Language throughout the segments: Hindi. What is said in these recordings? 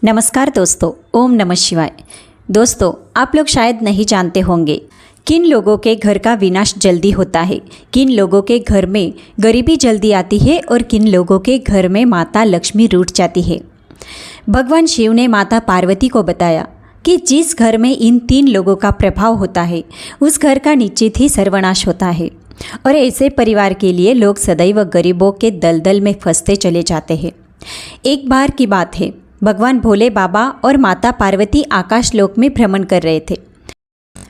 नमस्कार दोस्तों, ओम नमः शिवाय। दोस्तों, आप लोग शायद नहीं जानते होंगे किन लोगों के घर का विनाश जल्दी होता है, किन लोगों के घर में गरीबी जल्दी आती है और किन लोगों के घर में माता लक्ष्मी रूठ जाती है। भगवान शिव ने माता पार्वती को बताया कि जिस घर में इन 3 लोगों का प्रभाव होता है उस घर का निश्चित ही सर्वनाश होता है और ऐसे परिवार के लिए लोग सदैव गरीबों के दलदल में फंसते चले जाते हैं। एक बार की बात है, भगवान भोले बाबा और माता पार्वती आकाश लोक में भ्रमण कर रहे थे।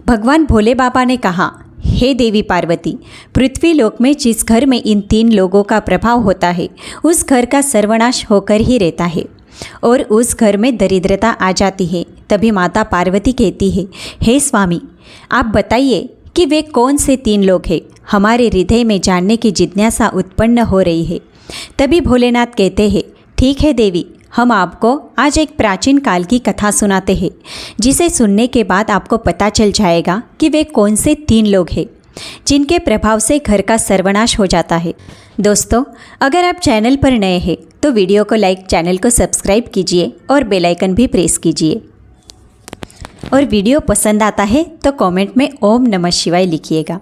भगवान भोले बाबा ने कहा, हे देवी पार्वती, पृथ्वी लोक में जिस घर में इन 3 लोगों का प्रभाव होता है उस घर का सर्वनाश होकर ही रहता है और उस घर में दरिद्रता आ जाती है। तभी माता पार्वती कहती है, हे स्वामी, आप बताइए कि वे कौन से 3 लोग हैं। हमारे हृदय में जानने की जिज्ञासा उत्पन्न हो रही है। तभी भोलेनाथ कहते हैं, ठीक है देवी, हम आपको आज एक प्राचीन काल की कथा सुनाते हैं, जिसे सुनने के बाद आपको पता चल जाएगा कि वे कौन से 3 लोग हैं जिनके प्रभाव से घर का सर्वनाश हो जाता है। दोस्तों, अगर आप चैनल पर नए हैं तो वीडियो को लाइक, चैनल को सब्सक्राइब कीजिए और बेल आइकन भी प्रेस कीजिए। और वीडियो पसंद आता है तो कमेंट में ओम नमः शिवाय लिखिएगा।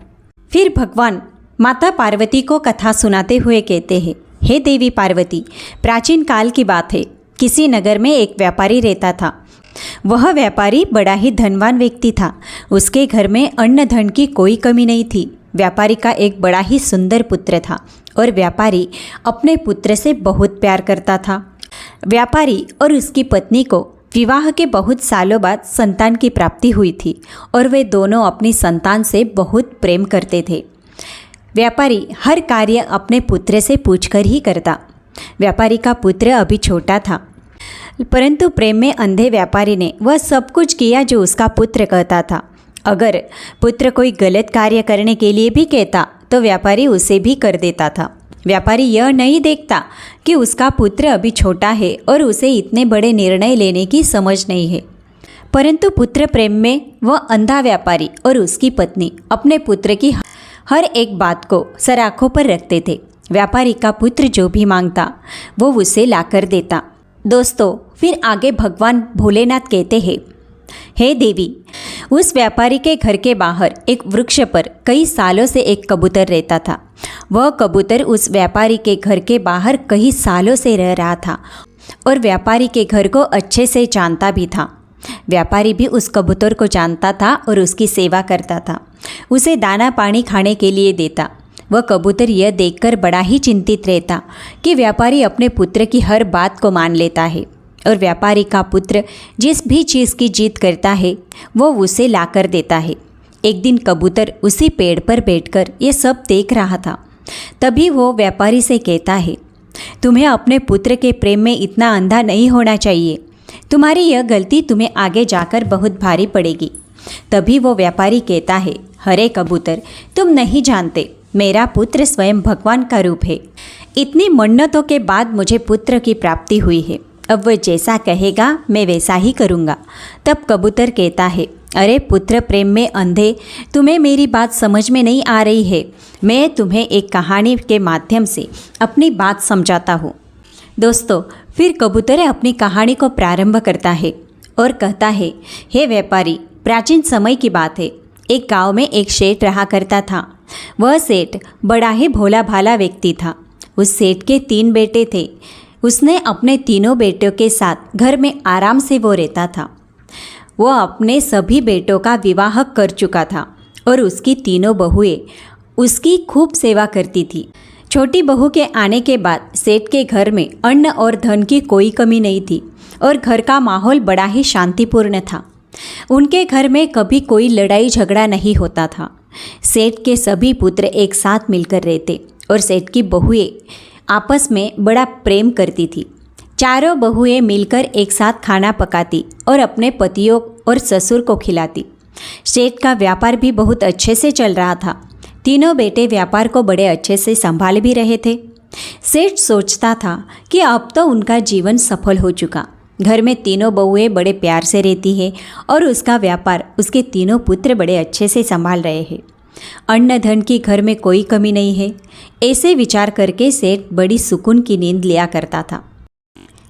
फिर भगवान माता पार्वती को कथा सुनाते हुए कहते हैं, हे देवी पार्वती, प्राचीन काल की बात है। किसी नगर में एक व्यापारी रहता था। वह व्यापारी बड़ा ही धनवान व्यक्ति था। उसके घर में अन्न धन की कोई कमी नहीं थी। व्यापारी का एक बड़ा ही सुंदर पुत्र था और व्यापारी अपने पुत्र से बहुत प्यार करता था। व्यापारी और उसकी पत्नी को विवाह के बहुत सालों बाद संतान की प्राप्ति हुई थी और वे दोनों अपनी संतान से बहुत प्रेम करते थे। व्यापारी हर कार्य अपने पुत्र से पूछकर ही करता। व्यापारी का पुत्र अभी छोटा था, परंतु प्रेम में अंधे व्यापारी ने वह सब कुछ किया जो उसका पुत्र कहता था। अगर पुत्र कोई गलत कार्य करने के लिए भी कहता तो व्यापारी उसे भी कर देता था। व्यापारी यह नहीं देखता कि उसका पुत्र अभी छोटा है और उसे इतने बड़े निर्णय लेने की समझ नहीं है। परंतु पुत्र प्रेम में वह अंधा व्यापारी और उसकी पत्नी अपने पुत्र की हर एक बात को सर आँखों पर रखते थे। व्यापारी का पुत्र जो भी मांगता वो उसे लाकर देता। दोस्तों, फिर आगे भगवान भोलेनाथ कहते हैं, हे देवी, उस व्यापारी के घर के बाहर एक वृक्ष पर कई सालों से एक कबूतर रहता था। वह कबूतर उस व्यापारी के घर के बाहर कई सालों से रह रहा था और व्यापारी के घर को अच्छे से जानता भी था। व्यापारी भी उस कबूतर को जानता था और उसकी सेवा करता था, उसे दाना पानी खाने के लिए देता। वह कबूतर यह देखकर बड़ा ही चिंतित रहता कि व्यापारी अपने पुत्र की हर बात को मान लेता है और व्यापारी का पुत्र जिस भी चीज़ की जिद करता है वो उसे लाकर देता है। एक दिन कबूतर उसी पेड़ पर बैठकर ये सब देख रहा था। तभी वो व्यापारी से कहता है, तुम्हें अपने पुत्र के प्रेम में इतना अंधा नहीं होना चाहिए। तुम्हारी यह गलती तुम्हें आगे जाकर बहुत भारी पड़ेगी। तभी वो व्यापारी कहता है, अरे कबूतर, तुम नहीं जानते, मेरा पुत्र स्वयं भगवान का रूप है। इतनी मन्नतों के बाद मुझे पुत्र की प्राप्ति हुई है। अब वह जैसा कहेगा मैं वैसा ही करूँगा। तब कबूतर कहता है, अरे पुत्र प्रेम में अंधे, तुम्हें मेरी बात समझ में नहीं आ रही है। मैं तुम्हें एक कहानी के माध्यम से अपनी बात समझाता हूँ। दोस्तों, फिर कबूतर अपनी कहानी को प्रारंभ करता है और कहता है, हे व्यापारी, प्राचीन समय की बात है। एक गांव में एक सेठ रहा करता था। वह सेठ बड़ा ही भोला भाला व्यक्ति था। उस सेठ के 3 बेटे थे। उसने अपने तीनों बेटों के साथ घर में आराम से वो रहता था। वो अपने सभी बेटों का विवाह कर चुका था और उसकी तीनों बहुएं उसकी खूब सेवा करती थी। छोटी बहू के आने के बाद सेठ के घर में अन्न और धन की कोई कमी नहीं थी और घर का माहौल बड़ा ही शांतिपूर्ण था। उनके घर में कभी कोई लड़ाई झगड़ा नहीं होता था। सेठ के सभी पुत्र एक साथ मिलकर रहते और सेठ की बहुएं आपस में बड़ा प्रेम करती थी। चारों बहुएं मिलकर एक साथ खाना पकाती और अपने पतियों और ससुर को खिलाती। सेठ का व्यापार भी बहुत अच्छे से चल रहा था। तीनों बेटे व्यापार को बड़े अच्छे से संभाल भी रहे थे। सेठ सोचता था कि अब तो उनका जीवन सफल हो चुका। घर में तीनों बहुएं बड़े प्यार से रहती है और उसका व्यापार उसके तीनों पुत्र बड़े अच्छे से संभाल रहे हैं। अन्न धन की घर में कोई कमी नहीं है। ऐसे विचार करके सेठ बड़ी सुकून की नींद लिया करता था।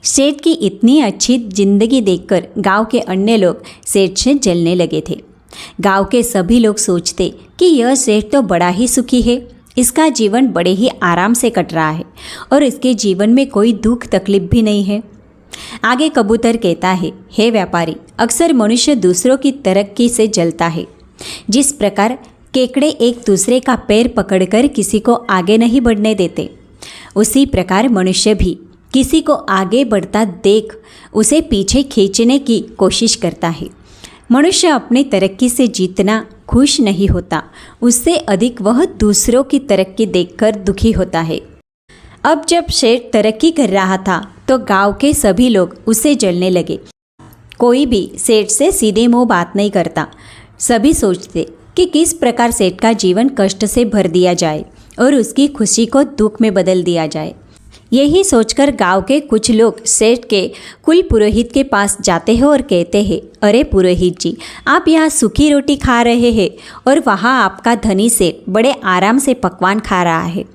सेठ की इतनी अच्छी जिंदगी देखकर गांव के अन्य लोग सेठ से जलने लगे थे। गांव के सभी लोग सोचते कि यह सेठ तो बड़ा ही सुखी है, इसका जीवन बड़े ही आराम से कट रहा है और इसके जीवन में कोई दुख तकलीफ भी नहीं है। आगे कबूतर कहता है, हे व्यापारी, अक्सर मनुष्य दूसरों की तरक्की से जलता है। जिस प्रकार केकड़े एक दूसरे का पैर पकड़कर किसी को आगे नहीं बढ़ने देते, उसी प्रकार मनुष्य भी किसी को आगे बढ़ता देख उसे पीछे खींचने की कोशिश करता है। मनुष्य अपनी तरक्की से जितना खुश नहीं होता, उससे अधिक वह दूसरों की तरक्की देखकर दुखी होता है। अब जब सेठ तरक्की कर रहा था तो गांव के सभी लोग उसे जलने लगे। कोई भी सेठ से सीधे मुंह बात नहीं करता। सभी सोचते कि किस प्रकार सेठ का जीवन कष्ट से भर दिया जाए और उसकी खुशी को दुख में बदल दिया जाए। यही सोचकर गांव के कुछ लोग सेठ के कुल पुरोहित के पास जाते हैं और कहते हैं, अरे पुरोहित जी, आप यहाँ सूखी रोटी खा रहे हैं और वहाँ आपका धनी सेठ बड़े आराम से पकवान खा रहा है,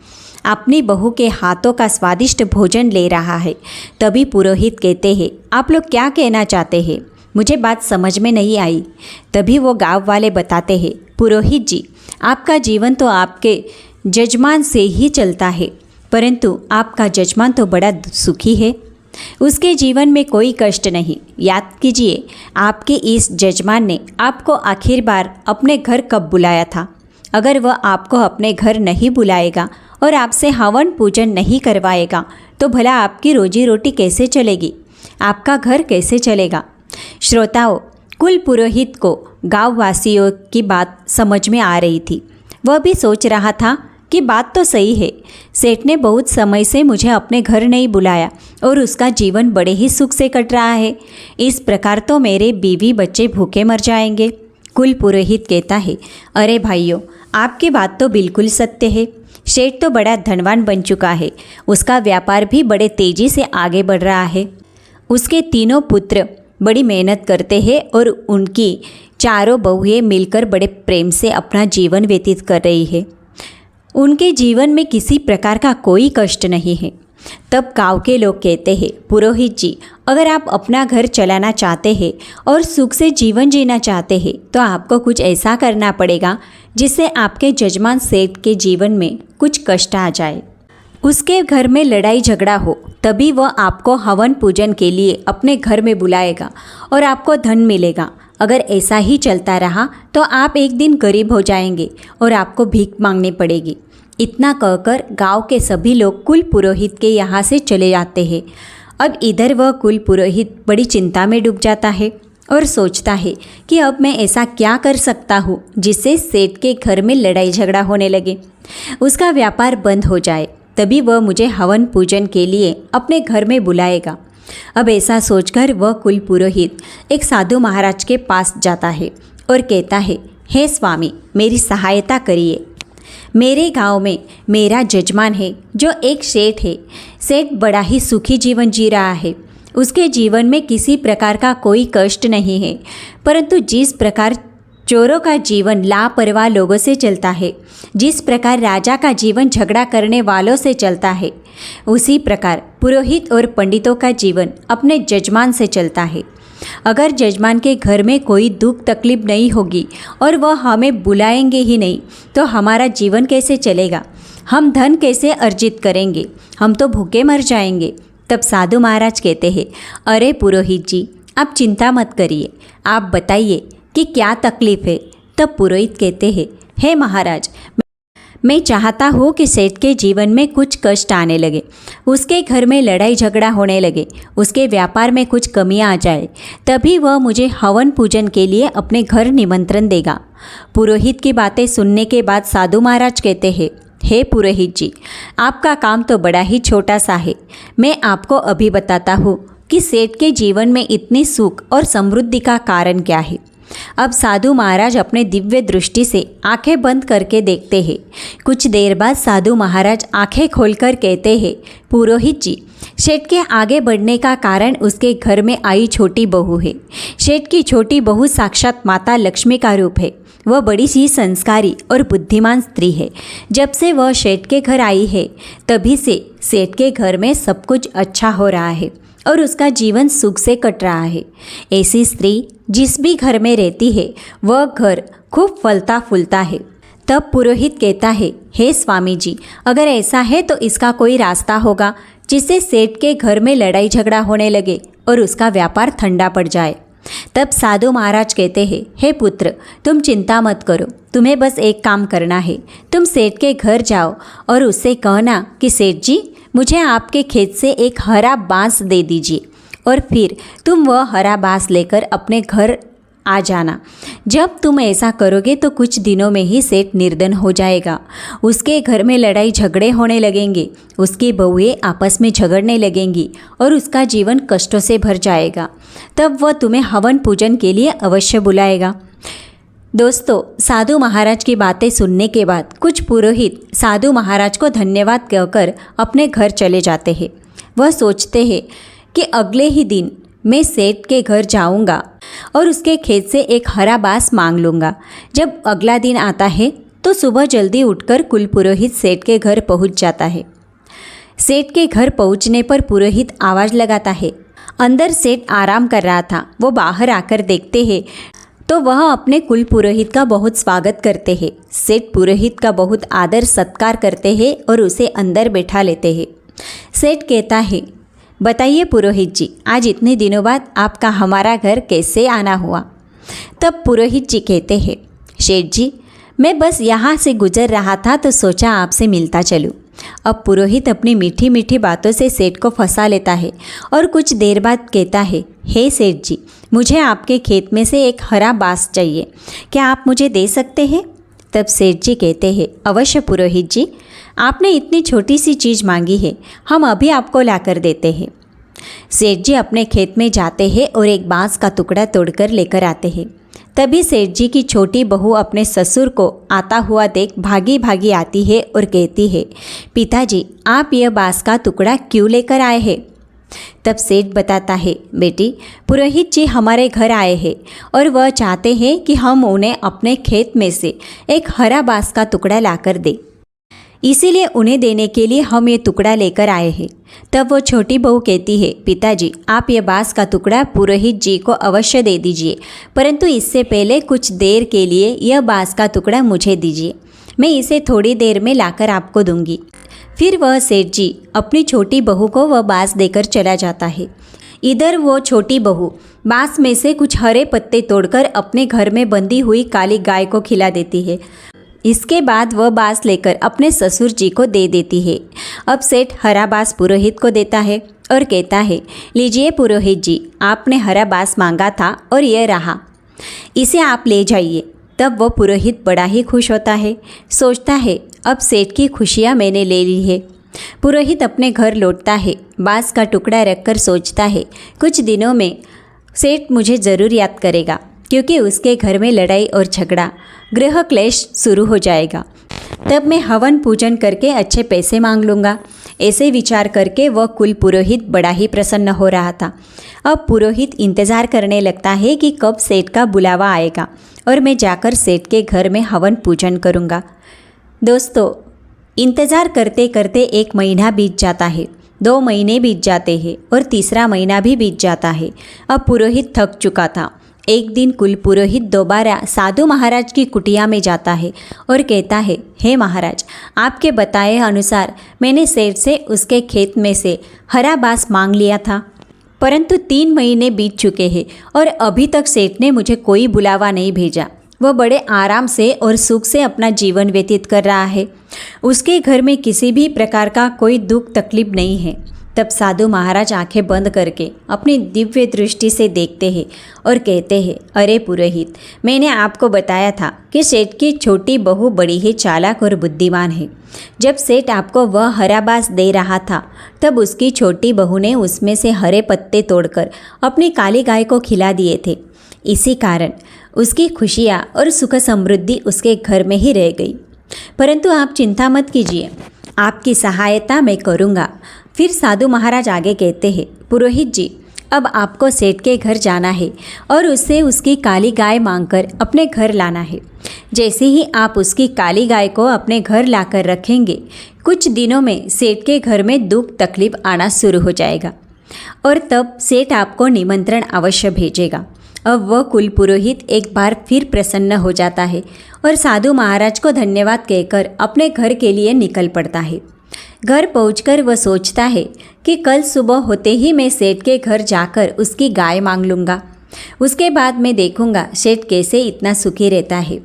अपनी बहू के हाथों का स्वादिष्ट भोजन ले रहा है। तभी पुरोहित कहते हैं, आप लोग क्या कहना चाहते हैं? मुझे बात समझ में नहीं आई। तभी वो गांव वाले बताते हैं, पुरोहित जी, आपका जीवन तो आपके जजमान से ही चलता है, परंतु आपका जजमान तो बड़ा सुखी है, उसके जीवन में कोई कष्ट नहीं। याद कीजिए, आपके इस जजमान ने आपको आखिर बार अपने घर कब बुलाया था? अगर वह आपको अपने घर नहीं बुलाएगा और आपसे हवन पूजन नहीं करवाएगा तो भला आपकी रोजी रोटी कैसे चलेगी? आपका घर कैसे चलेगा? श्रोताओं, कुल पुरोहित को गाँव वासियों की बात समझ में आ रही थी। वह भी सोच रहा था कि बात तो सही है, सेठ ने बहुत समय से मुझे अपने घर नहीं बुलाया और उसका जीवन बड़े ही सुख से कट रहा है। इस प्रकार तो मेरे बीवी बच्चे भूखे मर जाएंगे। कुल पुरोहित कहता है, अरे भाइयों, आपकी बात तो बिल्कुल सत्य है। सेठ तो बड़ा धनवान बन चुका है, उसका व्यापार भी बड़े तेजी से आगे बढ़ रहा है। उसके तीनों पुत्र बड़ी मेहनत करते हैं और उनकी चारों बहुएं मिलकर बड़े प्रेम से अपना जीवन व्यतीत कर रही है। उनके जीवन में किसी प्रकार का कोई कष्ट नहीं है। तब गांव के लोग कहते हैं, पुरोहित जी, अगर आप अपना घर चलाना चाहते हैं और सुख से जीवन जीना चाहते हैं तो आपको कुछ ऐसा करना पड़ेगा जिससे आपके जजमान सेठ के जीवन में कुछ कष्ट आ जाए, उसके घर में लड़ाई झगड़ा हो, तभी वह आपको हवन पूजन के लिए अपने घर में बुलाएगा और आपको धन मिलेगा। अगर ऐसा ही चलता रहा तो आप एक दिन गरीब हो जाएंगे और आपको भीख मांगनी पड़ेगी। इतना कहकर गांव के सभी लोग कुल पुरोहित के यहाँ से चले जाते हैं। अब इधर वह कुल पुरोहित बड़ी चिंता में डूब जाता है और सोचता है कि अब मैं ऐसा क्या कर सकता हूँ जिससे सेठ के घर में लड़ाई झगड़ा होने लगे, उसका व्यापार बंद हो जाए, तभी वह मुझे हवन पूजन के लिए अपने घर में बुलाएगा। अब ऐसा सोचकर वह कुल पुरोहित एक साधु महाराज के पास जाता है और कहता है, हे स्वामी, मेरी सहायता करिए। मेरे गांव में मेरा जजमान है जो एक सेठ है। सेठ बड़ा ही सुखी जीवन जी रहा है, उसके जीवन में किसी प्रकार का कोई कष्ट नहीं है, परंतु जिस प्रकार चोरों का जीवन लापरवाह लोगों से चलता है, जिस प्रकार राजा का जीवन झगड़ा करने वालों से चलता है, उसी प्रकार पुरोहित और पंडितों का जीवन अपने जजमान से चलता है। अगर जजमान के घर में कोई दुख तकलीफ नहीं होगी और वह हमें बुलाएंगे ही नहीं तो हमारा जीवन कैसे चलेगा? हम धन कैसे अर्जित करेंगे? हम तो भूखे मर जाएंगे। तब साधु महाराज कहते हैं, अरे पुरोहित जी, आप चिंता मत करिए, आप बताइए कि क्या तकलीफ है? तब पुरोहित कहते हैं, हे महाराज, मैं चाहता हूँ कि सेठ के जीवन में कुछ कष्ट आने लगे, उसके घर में लड़ाई झगड़ा होने लगे, उसके व्यापार में कुछ कमियाँ आ जाए, तभी वह मुझे हवन पूजन के लिए अपने घर निमंत्रण देगा। पुरोहित की बातें सुनने के बाद साधु महाराज कहते हैं, हे पुरोहित जी, आपका काम तो बड़ा ही छोटा सा है। मैं आपको अभी बताता हूँ कि सेठ के जीवन में इतनी सुख और समृद्धि का कारण क्या है। अब साधु महाराज अपने दिव्य दृष्टि से आंखें बंद करके देखते हैं। कुछ देर बाद साधु महाराज आंखें खोलकर कहते हैं, पुरोहित जी, सेठ के आगे बढ़ने का कारण उसके घर में आई छोटी बहू है। सेठ की छोटी बहू साक्षात माता लक्ष्मी का रूप है। वह बड़ी सी संस्कारी और बुद्धिमान स्त्री है। जब से वह सेठ के घर आई है तभी से सेठ के घर में सब कुछ अच्छा हो रहा है। और उसका जीवन सुख से कट रहा है। ऐसी स्त्री जिस भी घर में रहती है वह घर खूब फलता फूलता है। तब पुरोहित कहता है, हे स्वामी जी, अगर ऐसा है तो इसका कोई रास्ता होगा जिससे सेठ के घर में लड़ाई झगड़ा होने लगे और उसका व्यापार ठंडा पड़ जाए। तब साधु महाराज कहते हैं, हे पुत्र, तुम चिंता मत करो, तुम्हें बस एक काम करना है। तुम सेठ के घर जाओ और उससे कहना कि सेठ जी, मुझे आपके खेत से एक हरा बांस दे दीजिए, और फिर तुम वह हरा बांस लेकर अपने घर आ जाना। जब तुम ऐसा करोगे तो कुछ दिनों में ही सेठ निर्धन हो जाएगा। उसके घर में लड़ाई झगड़े होने लगेंगे, उसकी बहुएं आपस में झगड़ने लगेंगी और उसका जीवन कष्टों से भर जाएगा। तब वह तुम्हें हवन पूजन के लिए अवश्य बुलाएगा। दोस्तों, साधु महाराज की बातें सुनने के बाद कुछ पुरोहित साधु महाराज को धन्यवाद कहकर अपने घर चले जाते हैं। वह सोचते हैं कि अगले ही दिन मैं सेठ के घर जाऊंगा और उसके खेत से एक हरा बांस मांग लूँगा। जब अगला दिन आता है तो सुबह जल्दी उठकर कुल पुरोहित सेठ के घर पहुंच जाता है। सेठ के घर पहुंचने पर पुरोहित आवाज़ लगाता है। अंदर सेठ आराम कर रहा था। वो बाहर आकर देखते हैं तो वह अपने कुल पुरोहित का बहुत स्वागत करते हैं। सेठ पुरोहित का बहुत आदर सत्कार करते हैं और उसे अंदर बैठा लेते हैं। सेठ कहता है, बताइए पुरोहित जी, आज इतने दिनों बाद आपका हमारा घर कैसे आना हुआ? तब पुरोहित जी कहते हैं, सेठ जी, मैं बस यहाँ से गुजर रहा था तो सोचा आपसे मिलता चलूँ। अब पुरोहित अपनी मीठी मीठी बातों से सेठ को फंसा लेता है और कुछ देर बाद कहता है, हे सेठ जी, मुझे आपके खेत में से एक हरा बांस चाहिए, क्या आप मुझे दे सकते हैं? तब सेठ जी कहते हैं, अवश्य पुरोहित जी, आपने इतनी छोटी सी चीज़ मांगी है, हम अभी आपको लाकर देते हैं। सेठ जी अपने खेत में जाते हैं और एक बांस का टुकड़ा तोड़कर लेकर आते हैं। तभी सेठ जी की छोटी बहू अपने ससुर को आता हुआ देख भागी भागी आती है और कहती है, पिताजी, आप यह बांस का टुकड़ा क्यों लेकर आए हैं? तब सेठ बताता है, बेटी, पुरोहित जी हमारे घर आए हैं और वह चाहते हैं कि हम उन्हें अपने खेत में से एक हरा बांस का टुकड़ा लाकर दें, इसीलिए उन्हें देने के लिए हम ये टुकड़ा लेकर आए हैं। तब वो छोटी बहू कहती है, पिताजी, आप ये बांस का टुकड़ा पुरोहित जी को अवश्य दे दीजिए, परंतु इससे पहले कुछ देर के लिए यह बांस का टुकड़ा मुझे दीजिए, मैं इसे थोड़ी देर में लाकर आपको दूंगी। फिर वह सेठ जी अपनी छोटी बहू को वह बांस देकर चला जाता है। इधर वो छोटी बहू बांस में से कुछ हरे पत्ते तोड़कर अपने घर में बंधी हुई काली गाय को खिला देती है। इसके बाद वह बांस लेकर अपने ससुर जी को दे देती है। अब सेठ हरा बांस पुरोहित को देता है और कहता है, लीजिए पुरोहित जी, आपने हरा बांस मांगा था और यह रहा, इसे आप ले जाइए। तब वो पुरोहित बड़ा ही खुश होता है, सोचता है अब सेठ की खुशियाँ मैंने ले ली है। पुरोहित अपने घर लौटता है, बांस का टुकड़ा रखकर सोचता है, कुछ दिनों में सेठ मुझे ज़रूर याद करेगा, क्योंकि उसके घर में लड़ाई और झगड़ा, गृह क्लेश शुरू हो जाएगा। तब मैं हवन पूजन करके अच्छे पैसे मांग लूँगा। ऐसे विचार करके वह कुल पुरोहित बड़ा ही प्रसन्न हो रहा था। अब पुरोहित इंतज़ार करने लगता है कि कब सेठ का बुलावा आएगा और मैं जाकर सेठ के घर में हवन पूजन करूँगा। दोस्तों, इंतज़ार करते करते 1 महीना बीत जाता है, 2 महीने बीत जाते हैं और तीसरा महीना भी बीत जाता है। अब पुरोहित थक चुका था। एक दिन कुल पुरोहित दोबारा साधु महाराज की कुटिया में जाता है और कहता है, हे महाराज, आपके बताए अनुसार मैंने सेठ से उसके खेत में से हरा बांस मांग लिया था, परंतु 3 महीने बीत चुके हैं और अभी तक सेठ ने मुझे कोई बुलावा नहीं भेजा। वह बड़े आराम से और सुख से अपना जीवन व्यतीत कर रहा है। उसके घर में किसी भी प्रकार का कोई दुख तकलीफ नहीं है। तब साधु महाराज आंखें बंद करके अपनी दिव्य दृष्टि से देखते हैं और कहते हैं, अरे पुरोहित, मैंने आपको बताया था कि सेठ की छोटी बहू बड़ी ही चालाक और बुद्धिमान है। जब सेठ आपको वह हरा बांस दे रहा था तब उसकी छोटी बहू ने उसमें से हरे पत्ते तोड़कर अपनी काली गाय को खिला दिए थे। इसी कारण उसकी खुशियाँ और सुख समृद्धि उसके घर में ही रह गई। परंतु आप चिंता मत कीजिए, आपकी सहायता मैं करूँगा। फिर साधु महाराज आगे कहते हैं, पुरोहित जी, अब आपको सेठ के घर जाना है और उससे उसकी काली गाय मांगकर अपने घर लाना है। जैसे ही आप उसकी काली गाय को अपने घर लाकर रखेंगे, कुछ दिनों में सेठ के घर में दुख तकलीफ आना शुरू हो जाएगा। और तब सेठ आपको निमंत्रण अवश्य भेजेगा। अब वह कुल पुरोहित एक बार फिर प्रसन्न हो जाता है और साधु महाराज को धन्यवाद कहकर अपने घर के लिए निकल पड़ता है। घर पहुंचकर वह सोचता है कि कल सुबह होते ही मैं सेठ के घर जाकर उसकी गाय मांग लूँगा। उसके बाद मैं देखूँगा सेठ कैसे इतना सुखी रहता है।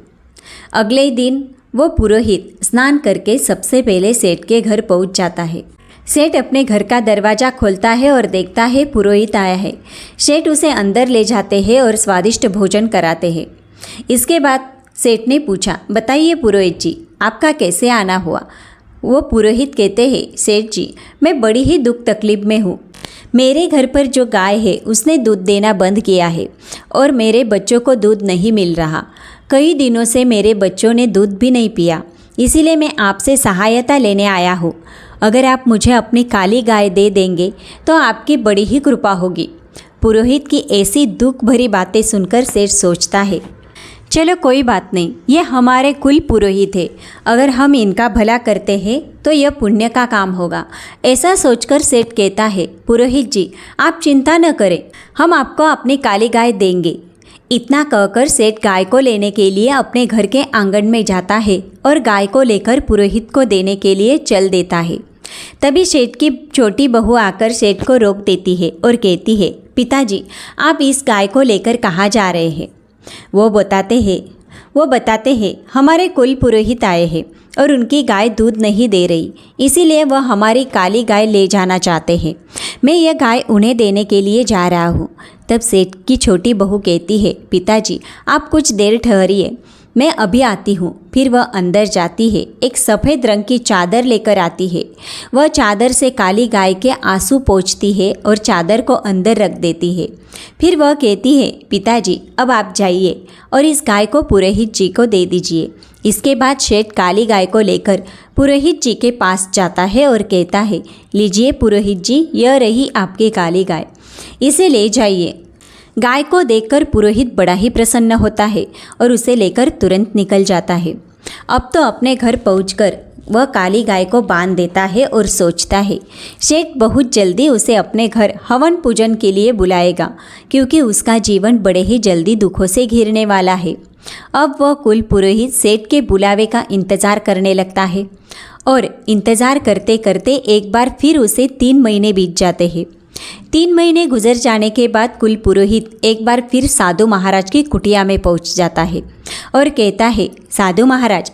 अगले दिन वो पुरोहित स्नान करके सबसे पहले सेठ के घर पहुंच जाता है। सेठ अपने घर का दरवाज़ा खोलता है और देखता है पुरोहित आया है। सेठ उसे अंदर ले जाते हैं और स्वादिष्ट भोजन कराते हैं। इसके बाद सेठ ने पूछा, बताइए पुरोहित जी, आपका कैसे आना हुआ? वो पुरोहित कहते हैं, सेठ जी, मैं बड़ी ही दुख तकलीफ में हूँ। मेरे घर पर जो गाय है उसने दूध देना बंद किया है और मेरे बच्चों को दूध नहीं मिल रहा। कई दिनों से मेरे बच्चों ने दूध भी नहीं पिया, इसीलिए मैं आपसे सहायता लेने आया हूँ। अगर आप मुझे अपनी काली गाय दे देंगे तो आपकी बड़ी ही कृपा होगी। पुरोहित की ऐसी दुख भरी बातें सुनकर सेठ सोचता है, चलो कोई बात नहीं, ये हमारे कुल पुरोहित है, अगर हम इनका भला करते हैं तो यह पुण्य का काम होगा। ऐसा सोचकर सेठ कहता है, पुरोहित जी आप चिंता न करें, हम आपको अपनी काली गाय देंगे। इतना कहकर सेठ गाय को लेने के लिए अपने घर के आंगन में जाता है और गाय को लेकर पुरोहित को देने के लिए चल देता है। तभी सेठ की छोटी बहू आकर सेठ को रोक देती है और कहती है, पिताजी आप इस गाय को लेकर कहाँ जा रहे हैं? वो बताते हैं हमारे कुल पुरोहित आए हैं और उनकी गाय दूध नहीं दे रही, इसीलिए वह हमारी काली गाय ले जाना चाहते हैं। मैं यह गाय उन्हें देने के लिए जा रहा हूँ। तब सेठ की छोटी बहू कहती है, पिताजी आप कुछ देर ठहरिए, मैं अभी आती हूँ। फिर वह अंदर जाती है, एक सफ़ेद रंग की चादर लेकर आती है। वह चादर से काली गाय के आंसू पोंछती है और चादर को अंदर रख देती है। फिर वह कहती है, पिताजी अब आप जाइए और इस गाय को पुरोहित जी को दे दीजिए। इसके बाद सेठ काली गाय को लेकर पुरोहित जी के पास जाता है और कहता है, लीजिए पुरोहित जी, यह रही आपकी काली गाय, इसे ले जाइए। गाय को देखकर पुरोहित बड़ा ही प्रसन्न होता है और उसे लेकर तुरंत निकल जाता है। अब तो अपने घर पहुंचकर वह काली गाय को बांध देता है और सोचता है, सेठ बहुत जल्दी उसे अपने घर हवन पूजन के लिए बुलाएगा, क्योंकि उसका जीवन बड़े ही जल्दी दुखों से घिरने वाला है। अब वह कुल पुरोहित सेठ के बुलावे का इंतज़ार करने लगता है और इंतज़ार करते करते एक बार फिर उसे 3 महीने बीत जाते हैं। 3 महीने गुजर जाने के बाद कुल पुरोहित एक बार फिर साधु महाराज की कुटिया में पहुंच जाता है और कहता है, साधु महाराज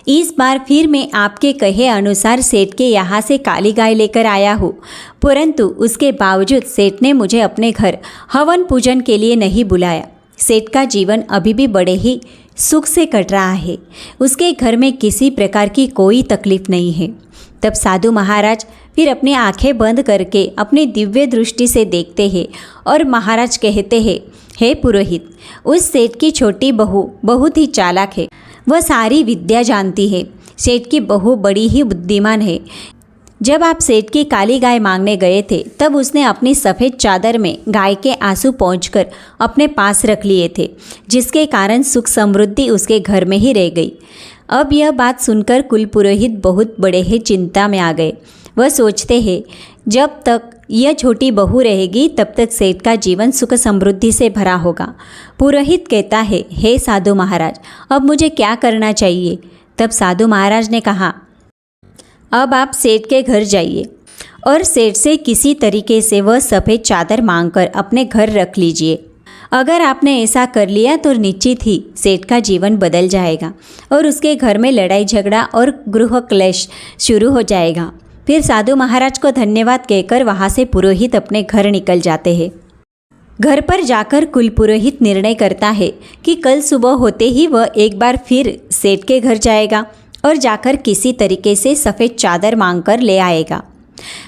इस बार फिर मैं आपके कहे अनुसार सेठ के यहाँ से काली गाय लेकर आया हूँ, परंतु उसके बावजूद सेठ ने मुझे अपने घर हवन पूजन के लिए नहीं बुलाया। सेठ का जीवन अभी भी बड़े ही सुख से कट रहा है, उसके घर में किसी प्रकार की कोई तकलीफ नहीं है। तब साधु महाराज फिर अपनी आंखें बंद करके अपनी दिव्य दृष्टि से देखते हैं और महाराज कहते हैं, हे पुरोहित, उस सेठ की छोटी बहू बहुत ही चालाक है, वह सारी विद्या जानती है। सेठ की बहू बड़ी ही बुद्धिमान है। जब आप सेठ की काली गाय मांगने गए थे तब उसने अपनी सफ़ेद चादर में गाय के आंसू पोंछकर अपने पास रख लिए थे, जिसके कारण सुख समृद्धि उसके घर में ही रह गई। अब यह बात सुनकर कुल पुरोहित बहुत बड़े ही चिंता में आ गए। वह सोचते हैं, जब तक यह छोटी बहू रहेगी तब तक सेठ का जीवन सुख समृद्धि से भरा होगा। पुरोहित कहता है, हे साधु महाराज, अब मुझे क्या करना चाहिए? तब साधु महाराज ने कहा, अब आप सेठ के घर जाइए और सेठ से किसी तरीके से वह सफ़ेद चादर मांगकर अपने घर रख लीजिए। अगर आपने ऐसा कर लिया तो निश्चित ही सेठ का जीवन बदल जाएगा और उसके घर में लड़ाई झगड़ा और गृह क्लेश शुरू हो जाएगा। फिर साधु महाराज को धन्यवाद कहकर वहाँ से पुरोहित अपने घर निकल जाते हैं। घर पर जाकर कुल पुरोहित निर्णय करता है कि कल सुबह होते ही वह एक बार फिर सेठ के घर जाएगा और जाकर किसी तरीके से सफ़ेद चादर मांगकर ले आएगा।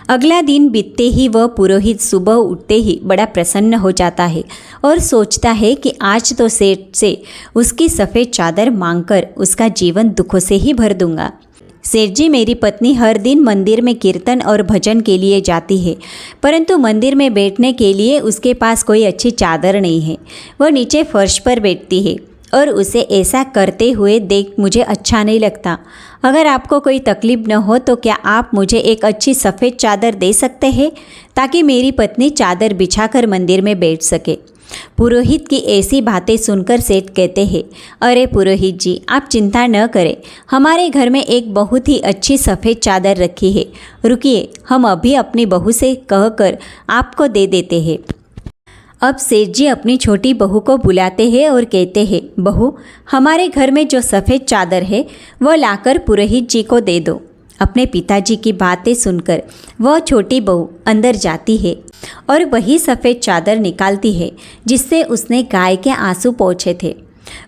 अगला दिन बीतते ही वह पुरोहित सुबह उठते ही बड़ा प्रसन्न हो जाता है और सोचता है कि आज तो सेठ से उसकी सफ़ेद चादर मांगकर उसका जीवन दुखों से ही भर दूंगा। सेठ जी, मेरी पत्नी हर दिन मंदिर में कीर्तन और भजन के लिए जाती है, परंतु मंदिर में बैठने के लिए उसके पास कोई अच्छी चादर नहीं है। वह नीचे फर्श पर बैठती है। और उसे ऐसा करते हुए देख मुझे अच्छा नहीं लगता। अगर आपको कोई तकलीफ न हो तो क्या आप मुझे एक अच्छी सफ़ेद चादर दे सकते हैं ताकि मेरी पत्नी चादर बिछाकर मंदिर में बैठ सके। पुरोहित की ऐसी बातें सुनकर सेठ कहते हैं, अरे पुरोहित जी, आप चिंता न करें, हमारे घर में एक बहुत ही अच्छी सफ़ेद चादर रखी है। रुकिए, हम अभी अपनी बहू से कहकर आपको दे देते हैं। अब सेठ जी अपनी छोटी बहू को बुलाते हैं और कहते हैं, बहू, हमारे घर में जो सफ़ेद चादर है वह लाकर पुरोहित जी को दे दो। अपने पिताजी की बातें सुनकर वह छोटी बहू अंदर जाती है और वही सफ़ेद चादर निकालती है जिससे उसने गाय के आंसू पोंछे थे।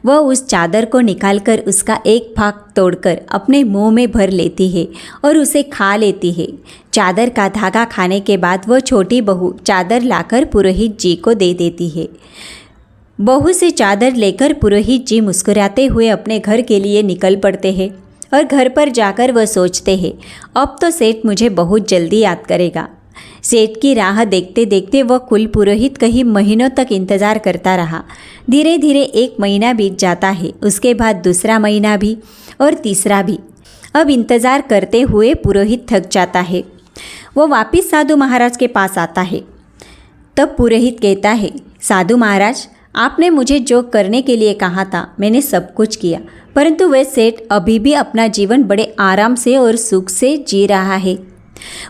वह उस चादर को निकालकर उसका एक भाग तोड़कर अपने मुंह में भर लेती है और उसे खा लेती है। चादर का धागा खाने के बाद वह छोटी बहू चादर लाकर पुरोहित जी को दे देती है। बहू से चादर लेकर पुरोहित जी मुस्कुराते हुए अपने घर के लिए निकल पड़ते हैं और घर पर जाकर वह सोचते हैं, अब तो सेठ मुझे बहुत जल्दी याद करेगा। सेठ की राह देखते देखते वह कुल पुरोहित कई महीनों तक इंतज़ार करता रहा। धीरे धीरे 1 महीना बीत जाता है, उसके बाद दूसरा महीना भी और तीसरा भी। अब इंतज़ार करते हुए पुरोहित थक जाता है। वो वापस साधु महाराज के पास आता है। तब पुरोहित कहता है, साधु महाराज, आपने मुझे जो करने के लिए कहा था मैंने सब कुछ किया, परंतु वह सेठ अभी भी अपना जीवन बड़े आराम से और सुख से जी रहा है।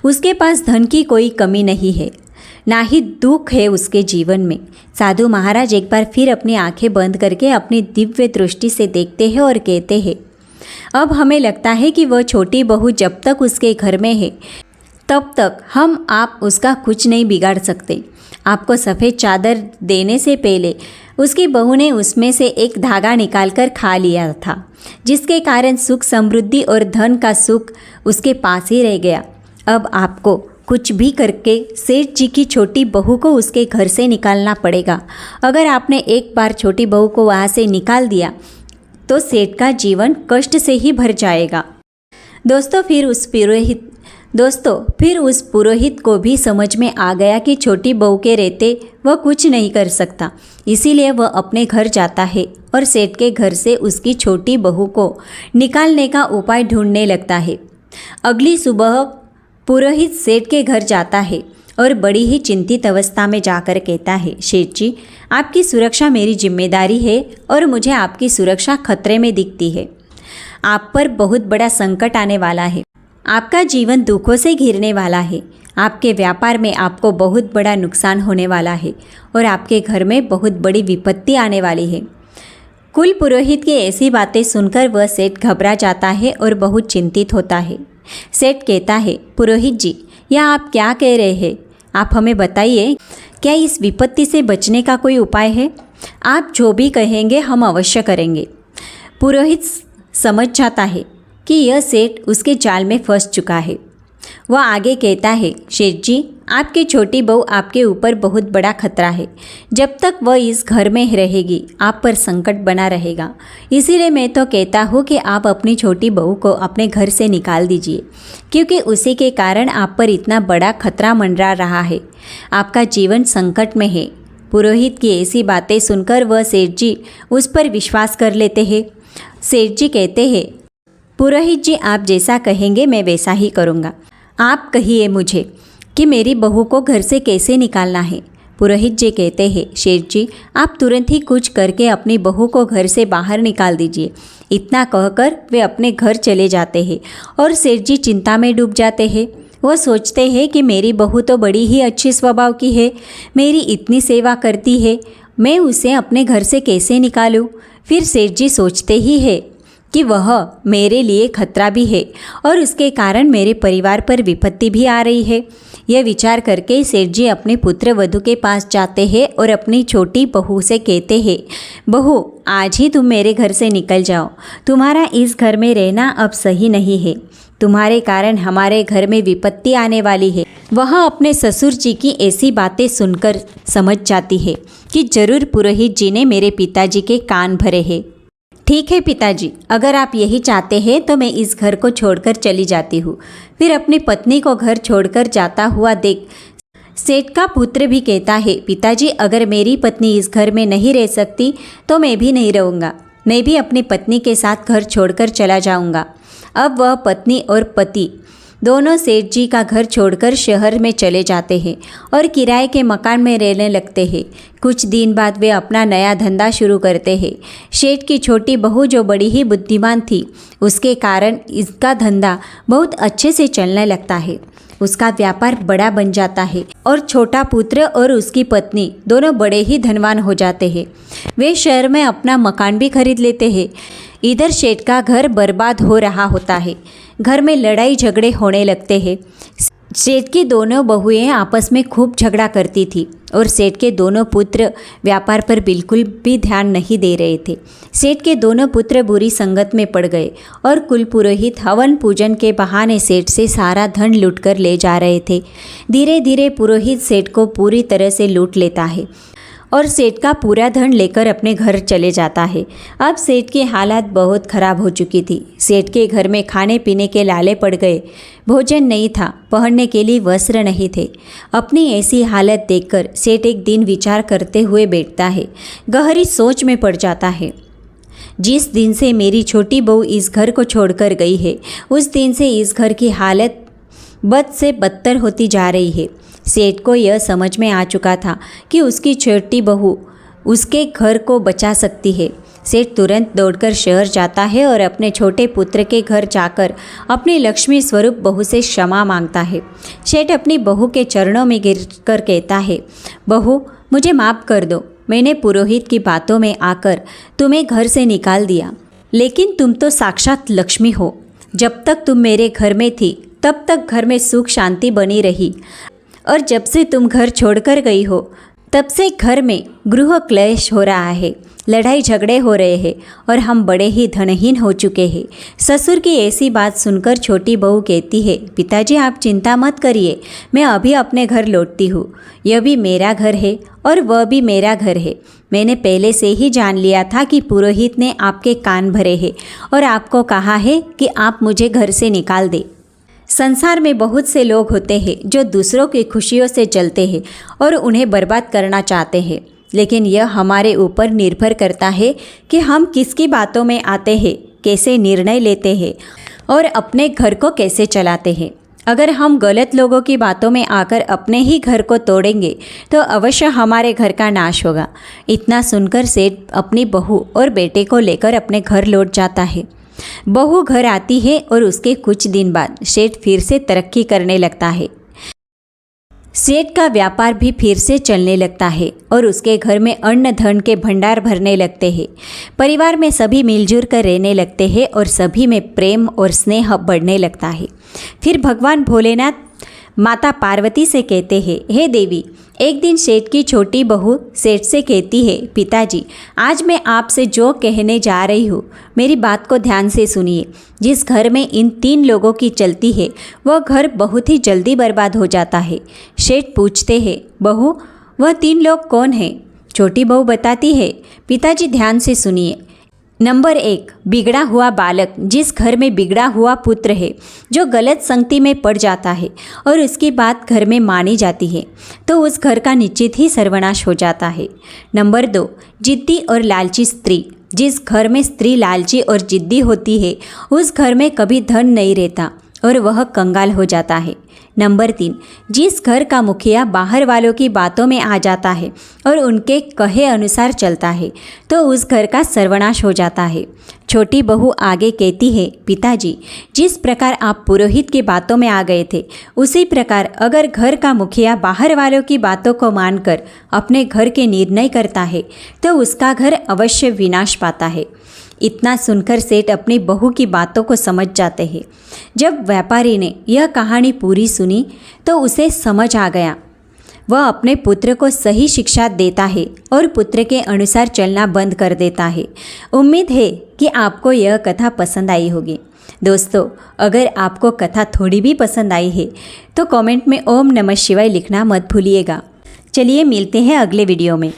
उसके पास धन की कोई कमी नहीं है, ना ही दुख है उसके जीवन में। साधु महाराज एक बार फिर अपनी आंखें बंद करके अपनी दिव्य दृष्टि से देखते हैं और कहते हैं, अब हमें लगता है कि वह छोटी बहू जब तक उसके घर में है तब तक हम आप उसका कुछ नहीं बिगाड़ सकते। आपको सफ़ेद चादर देने से पहले उसकी बहू ने उसमें से एक धागा निकालकर खा लिया था, जिसके कारण सुख समृद्धि और धन का सुख उसके पास ही रह गया। अब आपको कुछ भी करके सेठ जी की छोटी बहू को उसके घर से निकालना पड़ेगा। अगर आपने एक बार छोटी बहू को वहाँ से निकाल दिया तो सेठ का जीवन कष्ट से ही भर जाएगा। दोस्तों फिर उस पुरोहित को भी समझ में आ गया कि छोटी बहू के रहते वह कुछ नहीं कर सकता। इसीलिए वह अपने घर जाता है और सेठ के घर से उसकी छोटी बहू को निकालने का उपाय ढूंढने लगता है। अगली सुबह पुरोहित सेठ के घर जाता है और बड़ी ही चिंतित अवस्था में जाकर कहता है, सेठ जी, आपकी सुरक्षा मेरी जिम्मेदारी है और मुझे आपकी सुरक्षा खतरे में दिखती है। आप पर बहुत बड़ा संकट आने वाला है। आपका जीवन दुखों से घिरने वाला है। आपके व्यापार में आपको बहुत बड़ा नुकसान होने वाला है और आपके घर में बहुत बड़ी विपत्ति आने वाली है। कुल पुरोहित की ऐसी बातें सुनकर वह सेठ घबरा जाता है और बहुत चिंतित होता है। सेठ कहता है, पुरोहित जी, यह आप क्या कह रहे हैं? आप हमें बताइए, क्या इस विपत्ति से बचने का कोई उपाय है? आप जो भी कहेंगे हम अवश्य करेंगे। पुरोहित समझ जाता है कि यह सेठ उसके जाल में फंस चुका है। वह आगे कहता है, सेठ जी, आपकी छोटी बहू आपके ऊपर बहुत बड़ा खतरा है। जब तक वह इस घर में रहेगी आप पर संकट बना रहेगा। इसीलिए मैं तो कहता हूँ कि आप अपनी छोटी बहू को अपने घर से निकाल दीजिए, क्योंकि उसी के कारण आप पर इतना बड़ा खतरा मंडरा रहा है। आपका जीवन संकट में है। पुरोहित की ऐसी बातें सुनकर वह सेठ जी उस पर विश्वास कर लेते हैं। सेठ जी कहते हैं, पुरोहित जी, आप जैसा कहेंगे मैं वैसा ही करूँगा। आप कहिए मुझे कि मेरी बहू को घर से कैसे निकालना है। पुरोहित जी कहते हैं, सेठ जी, आप तुरंत ही कुछ करके अपनी बहू को घर से बाहर निकाल दीजिए। इतना कहकर वे अपने घर चले जाते हैं और सेठ जी चिंता में डूब जाते हैं। वह सोचते हैं कि मेरी बहू तो बड़ी ही अच्छी स्वभाव की है, मेरी इतनी सेवा करती है, मैं उसे अपने घर से कैसे निकालूं। फिर सेठ जी सोचते ही है कि वह मेरे लिए खतरा भी है और उसके कारण मेरे परिवार पर विपत्ति भी आ रही है। यह विचार करके सेठ जी अपने पुत्र वधू के पास जाते हैं और अपनी छोटी बहू से कहते हैं, बहू, आज ही तुम मेरे घर से निकल जाओ। तुम्हारा इस घर में रहना अब सही नहीं है। तुम्हारे कारण हमारे घर में विपत्ति आने वाली है। वह अपने ससुर जी की ऐसी बातें सुनकर समझ जाती है कि जरूर पुरोहित जी ने मेरे पिताजी के कान भरे हैं। ठीक है पिताजी, अगर आप यही चाहते हैं तो मैं इस घर को छोड़कर चली जाती हूँ। फिर अपनी पत्नी को घर छोड़कर जाता हुआ देख सेठ का पुत्र भी कहता है, पिताजी अगर मेरी पत्नी इस घर में नहीं रह सकती तो मैं भी नहीं रहूँगा। मैं भी अपनी पत्नी के साथ घर छोड़कर चला जाऊँगा। अब वह पत्नी और पति दोनों सेठ जी का घर छोड़कर शहर में चले जाते हैं और किराए के मकान में रहने लगते हैं। कुछ दिन बाद वे अपना नया धंधा शुरू करते हैं। सेठ की छोटी बहू जो बड़ी ही बुद्धिमान थी, उसके कारण इसका धंधा बहुत अच्छे से चलने लगता है। उसका व्यापार बड़ा बन जाता है और छोटा पुत्र और उसकी पत्नी दोनों बड़े ही धनवान हो जाते हैं। वे शहर में अपना मकान भी खरीद लेते हैं। इधर सेठ का घर बर्बाद हो रहा होता है। घर में लड़ाई झगड़े होने लगते हैं। सेठ की दोनों बहुएं आपस में खूब झगड़ा करती थी और सेठ के दोनों पुत्र व्यापार पर बिल्कुल भी ध्यान नहीं दे रहे थे। सेठ के दोनों पुत्र बुरी संगत में पड़ गए और कुल पुरोहित हवन पूजन के बहाने सेठ से सारा धन लूटकर ले जा रहे थे। धीरे धीरे पुरोहित सेठ को पूरी तरह से लूट लेता है और सेठ का पूरा धन लेकर अपने घर चले जाता है। अब सेठ की हालत बहुत ख़राब हो चुकी थी। सेठ के घर में खाने पीने के लाले पड़ गए, भोजन नहीं था, पहनने के लिए वस्त्र नहीं थे। अपनी ऐसी हालत देखकर सेठ एक दिन विचार करते हुए बैठता है, गहरी सोच में पड़ जाता है। जिस दिन से मेरी छोटी बहू इस घर को छोड़कर गई है, उस दिन से इस घर की हालत बद से बदतर होती जा रही है। सेठ को यह समझ में आ चुका था कि उसकी छोटी बहू उसके घर को बचा सकती है। सेठ तुरंत दौड़कर शहर जाता है और अपने छोटे पुत्र के घर जाकर अपनी लक्ष्मी स्वरूप बहू से क्षमा मांगता है। सेठ अपनी बहू के चरणों में गिरकर कहता है, बहू मुझे माफ़ कर दो। मैंने पुरोहित की बातों में आकर तुम्हें घर से निकाल दिया, लेकिन तुम तो साक्षात लक्ष्मी हो। जब तक तुम मेरे घर में थी तब तक घर में सुख शांति बनी रही, और जब से तुम घर छोड़कर गई हो तब से घर में गृह क्लेश हो रहा है, लड़ाई झगड़े हो रहे हैं और हम बड़े ही धनहीन हो चुके हैं। ससुर की ऐसी बात सुनकर छोटी बहू कहती है, पिताजी आप चिंता मत करिए, मैं अभी अपने घर लौटती हूँ। यह भी मेरा घर है और वह भी मेरा घर है। मैंने पहले से ही जान लिया था कि पुरोहित ने आपके कान भरे हैं और आपको कहा है कि आप मुझे घर से निकाल दें। संसार में बहुत से लोग होते हैं जो दूसरों की खुशियों से जलते हैं और उन्हें बर्बाद करना चाहते हैं, लेकिन यह हमारे ऊपर निर्भर करता है कि हम किसकी बातों में आते हैं, कैसे निर्णय लेते हैं और अपने घर को कैसे चलाते हैं। अगर हम गलत लोगों की बातों में आकर अपने ही घर को तोड़ेंगे तो अवश्य हमारे घर का नाश होगा। इतना सुनकर सेठ अपनी बहू और बेटे को लेकर अपने घर लौट जाता है। बहू घर आती है और उसके कुछ दिन बाद सेठ फिर से तरक्की करने लगता है। सेठ का व्यापार भी फिर से चलने लगता है और उसके घर में अन्न धन के भंडार भरने लगते हैं। परिवार में सभी मिलजुल कर रहने लगते हैं और सभी में प्रेम और स्नेह बढ़ने लगता है। फिर भगवान भोलेनाथ माता पार्वती से कहते हैं, हे देवी। एक दिन सेठ की छोटी बहू सेठ से कहती है, पिताजी आज मैं आपसे जो कहने जा रही हूँ मेरी बात को ध्यान से सुनिए। जिस घर में इन 3 लोगों की चलती है वह घर बहुत ही जल्दी बर्बाद हो जाता है। सेठ पूछते हैं, बहू वह 3 लोग कौन हैं? छोटी बहू बताती है, पिताजी ध्यान से सुनिए। नंबर 1, बिगड़ा हुआ बालक। जिस घर में बिगड़ा हुआ पुत्र है जो गलत संगति में पड़ जाता है और उसकी बात घर में मानी जाती है तो उस घर का निश्चित ही सर्वनाश हो जाता है। नंबर 2, जिद्दी और लालची स्त्री। जिस घर में स्त्री लालची और जिद्दी होती है उस घर में कभी धन नहीं रहता और वह कंगाल हो जाता है। नंबर 3, जिस घर का मुखिया बाहर वालों की बातों में आ जाता है और उनके कहे अनुसार चलता है तो उस घर का सर्वनाश हो जाता है। छोटी बहू आगे कहती है, पिताजी जिस प्रकार आप पुरोहित की बातों में आ गए थे उसी प्रकार अगर घर का मुखिया बाहर वालों की बातों को मानकर अपने घर के निर्णय करता है तो उसका घर अवश्य विनाश पाता है। इतना सुनकर सेठ अपनी बहू की बातों को समझ जाते हैं। जब व्यापारी ने यह कहानी पूरी सुनी तो उसे समझ आ गया। वह अपने पुत्र को सही शिक्षा देता है और पुत्र के अनुसार चलना बंद कर देता है। उम्मीद है कि आपको यह कथा पसंद आई होगी। दोस्तों, अगर आपको कथा थोड़ी भी पसंद आई है तो कमेंट में ओम नमः शिवाय लिखना मत भूलिएगा। चलिए मिलते हैं अगले वीडियो में।